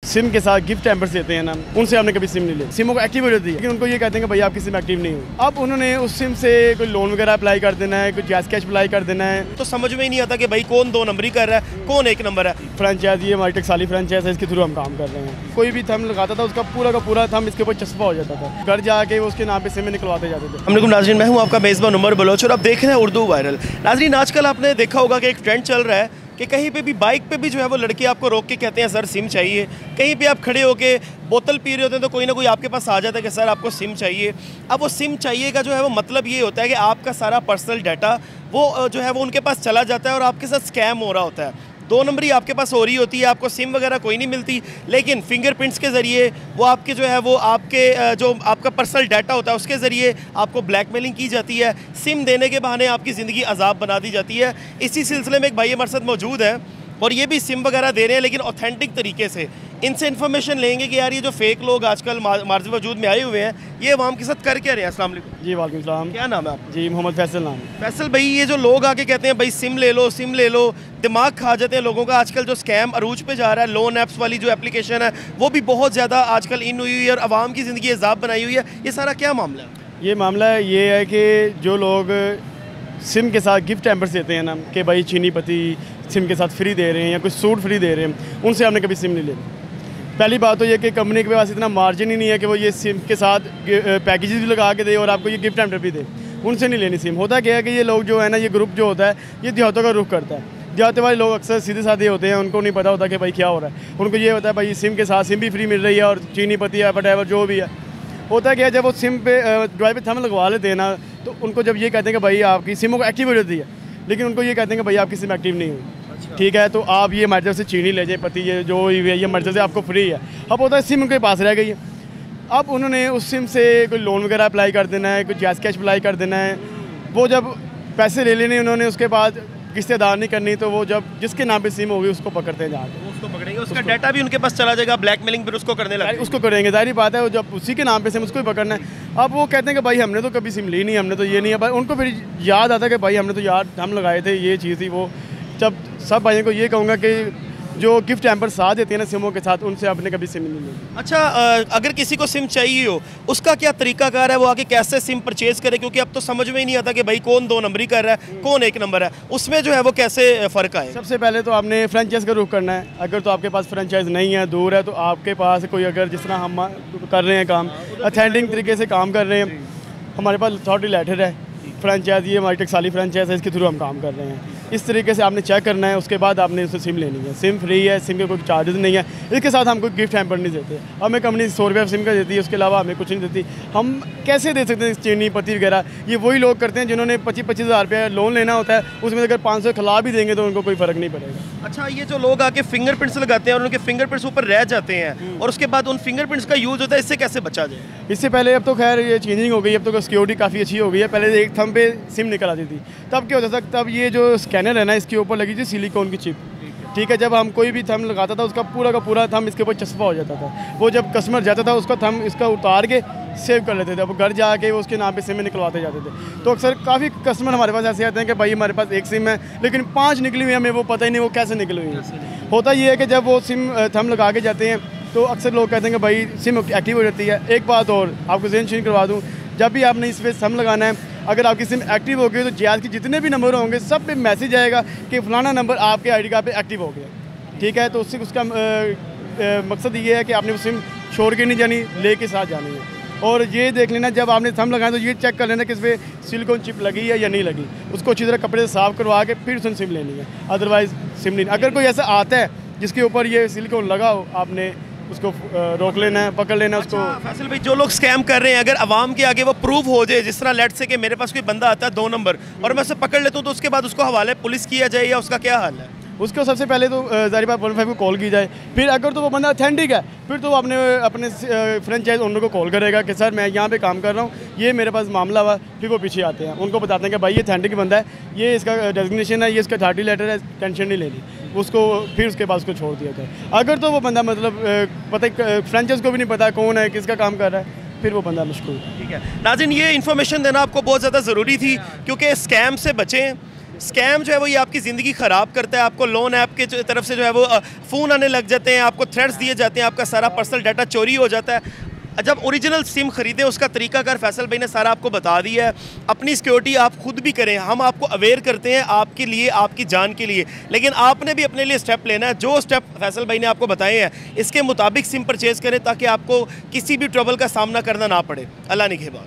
SIM के साथ gift टैम्पर्स देते हैं ना, उनसे हमने कभी सिम नहीं ली। सिमों को एक्टिव हो जाती है, लेकिन उनको ये कहते हैं कि भैया आपकी सिम एक्टिव नहीं हुई। अब उन्होंने उस सिम से कोई लोन वगैरह अप्लाई कर देना है, कोई जैस कैश अप्लाई कर देना है, तो समझ में ही नहीं आता कि भाई कौन 2 नंबरी कर रहा है, कौन 1 नंबर है। फ्रेंचाइज ये हमारी टकसाली फ्रेंचाइज है, इसके थ्रू हम काम कर रहे हैं। कोई भी थंब लगाता था उसका का पूरा थंब इसके ऊपर चस्पा हो जाता था, घर जाके उसके नाम पे सिम निकलवाते जाते थे। अस्सलाम नाज़रीन, मैं हूँ आपका मेज़बान उमर बलोच और आप देख रहे हैं उर्दू वायरल। नाज़रीन, आजकल आपने देखा होगा कि एक ट्रेंड चल रहा है कि कहीं पे भी बाइक पे भी जो है वो लड़के आपको रोक के कहते हैं सर सिम चाहिए। कहीं पे आप खड़े होके बोतल पी रहे होते हैं तो कोई ना कोई आपके पास आ जाता है कि सर आपको सिम चाहिए। अब वो सिम चाहिए का जो है वो मतलब ये होता है कि आपका सारा पर्सनल डाटा वो जो है वो उनके पास चला जाता है और आपके साथ स्कैम हो रहा होता है। 2 नंबरी आपके पास हो रही होती है, आपको सिम वगैरह कोई नहीं मिलती, लेकिन फिंगरप्रिंट्स के ज़रिए वो आपके जो है वो आपके जो आपका पर्सनल डाटा होता है उसके ज़रिए आपको ब्लैकमेलिंग की जाती है। सिम देने के बहाने आपकी ज़िंदगी अजाब बना दी जाती है। इसी सिलसिले में एक भाई हमारे साथ मौजूद है और ये भी सिम वगैरह दे रहे हैं, लेकिन ऑथेंटिक तरीके से। इनसे इन्फॉर्मेशन लेंगे कि यार ये जो फेक लोग आजकल मार्ज वजूद में आए हुए हैं ये अवाम के साथ कर क्या रहे हैं। अस्सलाम वालेकुम। जी वालेकुम सलाम। क्या नाम है आपका? जी मोहम्मद फैसल नाम है। फैसल भाई, ये जो लोग आके कहते हैं भाई सिम ले लो, सिम ले लो, दिमाग खा जाते हैं लोगों का। आजकल जो स्कैम अरूज पे जा रहा है, लोन ऐप्स वाली जो एप्लीकेशन है वो भी बहुत ज़्यादा आजकल इन हुई हुई है और आवाम की ज़िंदगी अजाब बनाई हुई है। ये सारा क्या मामला है? ये मामला ये है कि जो लोग सिम के साथ गिफ्ट टैम्पर्स देते हैं ना, कि भाई चीनी पत्ती सिम के साथ फ्री दे रहे हैं या कुछ सूट फ्री दे रहे हैं, उनसे हमने कभी सिम नहीं ली। पहली बात तो ये कि कंपनी के पास इतना मार्जिन ही नहीं है कि वो ये सिम के साथ पैकेजेस भी लगा के दे और आपको ये गिफ्ट टैम्पर भी दे। उनसे नहीं लेनी सिम। होता क्या है कि ये लोग जो है ना, ये ग्रुप जो होता है ये देहातों का रुख करता है। देहात वाले लोग अक्सर सीधे साधे होते हैं, उनको नहीं पता होता कि भाई क्या हो रहा है। उनको ये होता है भाई सिम के साथ सिम भी फ्री मिल रही है और चीनी पत्ती है वटेवर जो भी है। होता क्या है, जब वो सिम पे ड्राइव पे थंब लगवा लेते हैं ना, तो उनको जब ये कहते हैं कि भाई आपकी सिमों को एक्टिव हो जाती है, लेकिन उनको ये कहते हैं कि भाई आपकी सिम एक्टिव नहीं हुई। ठीक है, तो आप ये हमारी तरफ से चीनी ले जाए, पति ये जो भी है ये हमारी तरफ से आपको फ्री है। अब होता है सिम उनके पास रह गई है। अब उन्होंने उस सिम से कोई लोन वगैरह अप्लाई कर देना है, कोई जैस कैश अप्लाई कर देना है। वो जब पैसे ले लेने उन्होंने, उसके बाद किस्त अदा नहीं करनी, तो वो जब जिसके नाम पे सिम होगी उसको पकड़ते हैं जाके, उसको पकड़ेंगे, उसका डाटा भी उनके पास चला जाएगा, ब्लैकमेलिंग फिर उसको करने लगेंगे। उसको करेंगे, जाहिर बात है। वो जब उसी के नाम पे सिम उसको ही पकड़ना है। अब वो कहते हैं कि भाई हमने तो कभी सिम ली नहीं, हमने तो ये नहीं है। उनको फिर याद आता है कि भाई हमने तो यार हम लगाए थे, ये चीज़ थी वो। जब सब भाइयों को ये कहूँगा कि जो गिफ्ट टैम्पर साथ देते हैं ना सिमों के साथ, उनसे आपने कभी सिम नहीं ली। अच्छा, अगर किसी को सिम चाहिए हो उसका क्या तरीकाकार है, वो आगे कैसे सिम परचेज़ करे? क्योंकि अब तो समझ में ही नहीं आता कि भाई कौन 2 नंबरी कर रहा है, कौन 1 नंबर है। उसमें जो है वो कैसे फ़र्क आए? सबसे पहले तो आपने फ्रेंचाइज का रुख करना है। अगर तो आपके पास फ्रेंचाइज नहीं है, दूर है, तो आपके पास कोई अगर जिस तरह हम कर रहे हैं काम ऑथेंटिक तरीके से काम कर रहे हैं, हमारे पास अथॉरिटी लेटर है, फ्रेंचाइज ये हमारी टकसाली फ्रेंचाइज है, इसके थ्रू हम काम कर रहे हैं। इस तरीके से आपने चेक करना है, उसके बाद आपने उससे सिम लेनी है। सिम फ्री है, सिम के कोई चार्जेस नहीं है। इसके साथ हम कोई गिफ्ट हैम्पर नहीं देते। हमें कंपनी 100 रुपये सिम का देती है, उसके अलावा हमें कुछ नहीं देती। हम कैसे दे सकते हैं चीनी पत्ती वगैरह? ये वही लोग करते हैं जिन्होंने 25-25 हज़ार रुपये लोन लेना होता है, उसमें अगर 500 खिला भी देंगे तो उनको कोई फ़र्क नहीं पड़ेगा। अच्छा, ये जो लोग आके फिंगरप्रिंट्स लगाते हैं और उनके फिंगरप्रिंट्स ऊपर रह जाते हैं और उसके बाद उन फिंगरप्रिंट्स का यूज़ होता है, इससे कैसे बचा जाए? इससे पहले अब तो खैर ये चेंजिंग हो गई, अब तो सिक्योरिटी काफ़ी अच्छी हो गई है। पहले एक थंब पे सिम निकल आती थी, तब क्या होता था, तब ये जो स्कैनर है ना, इसके ऊपर लगी थी सिलिकॉन की चिप। ठीक है, जब हम कोई भी थंब लगाता था उसका का पूरा थंब इसके ऊपर चस्पा हो जाता था। वो जब कस्टमर जाता था उसका थंब इसका उतार के सेव कर लेते थे। अब घर जाके वो उसके नाम पे सिम निकलवाते जाते थे। तो अक्सर काफ़ी कस्टमर हमारे पास ऐसे आते हैं कि भाई हमारे पास एक सिम है लेकिन 5 निकली हुई है, हमें वो पता ही नहीं वो कैसे निकली हुई है। होता ये है कि जब वो सिम थंब लगा के जाते हैं तो अक्सर लोग कहते हैं कि भाई सिम एक्टिव हो जाती है। एक बात और आपको ज़हन नशीन करवा दूँ, जब भी आपने इस पर थंब लगाना है, अगर आपकी सिम एक्टिव हो गई तो जहाज़ के जितने भी नंबर होंगे सब पे मैसेज आएगा कि फलाना नंबर आपके आईडी कार्ड पे एक्टिव हो गया। ठीक है, तो उससे उसका मकसद ये है कि आपने वो सिम छोड़ के नहीं जानी, ले के साथ जानी है। और ये देख लेना जब आपने थंब लगाया तो ये चेक कर लेना कि इस पर सिलिकॉन चिप लगी है या नहीं लगी। उसको अच्छी तरह कपड़े से साफ़ करवा के फिर उसने सिम लेनी है, अदरवाइज़ सिम नहीं। अगर कोई ऐसा आता है जिसके ऊपर ये सिलिकॉन लगा हो, आपने उसको रोक लेना है, पकड़ लेना है उसको। फैसल भाई, जो लोग स्कैम कर रहे हैं अगर आवाम के आगे वो प्रूव हो जाए, जिस तरह लेट से कि मेरे पास कोई बंदा आता है 2 नंबर और मैं उसे पकड़ लेता हूँ, तो उसके बाद उसको हवाले पुलिस किया जाए या उसका क्या हाल है? उसको सबसे पहले तो ज़ाहिर बात 115 को कॉल की जाए। फिर अगर तो वो बंदा ऑथेंटिक है फिर तो वो अपने फ्रेंचाइज ओनर को कॉल करेगा कि सर मैं यहाँ पे काम कर रहा हूँ, ये मेरे पास मामला हुआ। फिर वो पीछे आते हैं, उनको बताते हैं कि भाई ये ऑथेंटिक बंदा है, ये इसका डेजिग्नेशन है, ये इसका अथॉरिटी लेटर है, टेंशन नहीं लेनी। उसको फिर उसके बाद उसको छोड़ दिया जाए। अगर तो वो बंदा मतलब पता फ्रेंचाइज को भी नहीं पता कौन है, किसका काम कर रहा है, फिर वो बंदा मुश्किल। ठीक है नाज़रीन, ये इन्फॉर्मेशन देना आपको बहुत ज़्यादा ज़रूरी थी क्योंकि स्कैम से बचें। स्कैम जो है वो ये आपकी ज़िंदगी ख़राब करता है। आपको लोन ऐप के तरफ से जो है वो फ़ोन आने लग जाते हैं, आपको थ्रेट्स दिए जाते हैं, आपका सारा पर्सनल डाटा चोरी हो जाता है। जब ओरिजिनल सिम खरीदें उसका तरीकाकार फैसल भाई ने सारा आपको बता दिया है। अपनी सिक्योरिटी आप खुद भी करें, हम आपको अवेयर करते हैं आपके लिए, आपकी जान के लिए, लेकिन आपने भी अपने लिए स्टेप लेना है। जो स्टेप फैसल भाई ने आपको बताए हैं इसके मुताबिक सिम परचेज़ करें ताकि आपको किसी भी ट्रबल का सामना करना ना पड़े। अल्लाह निगहबान।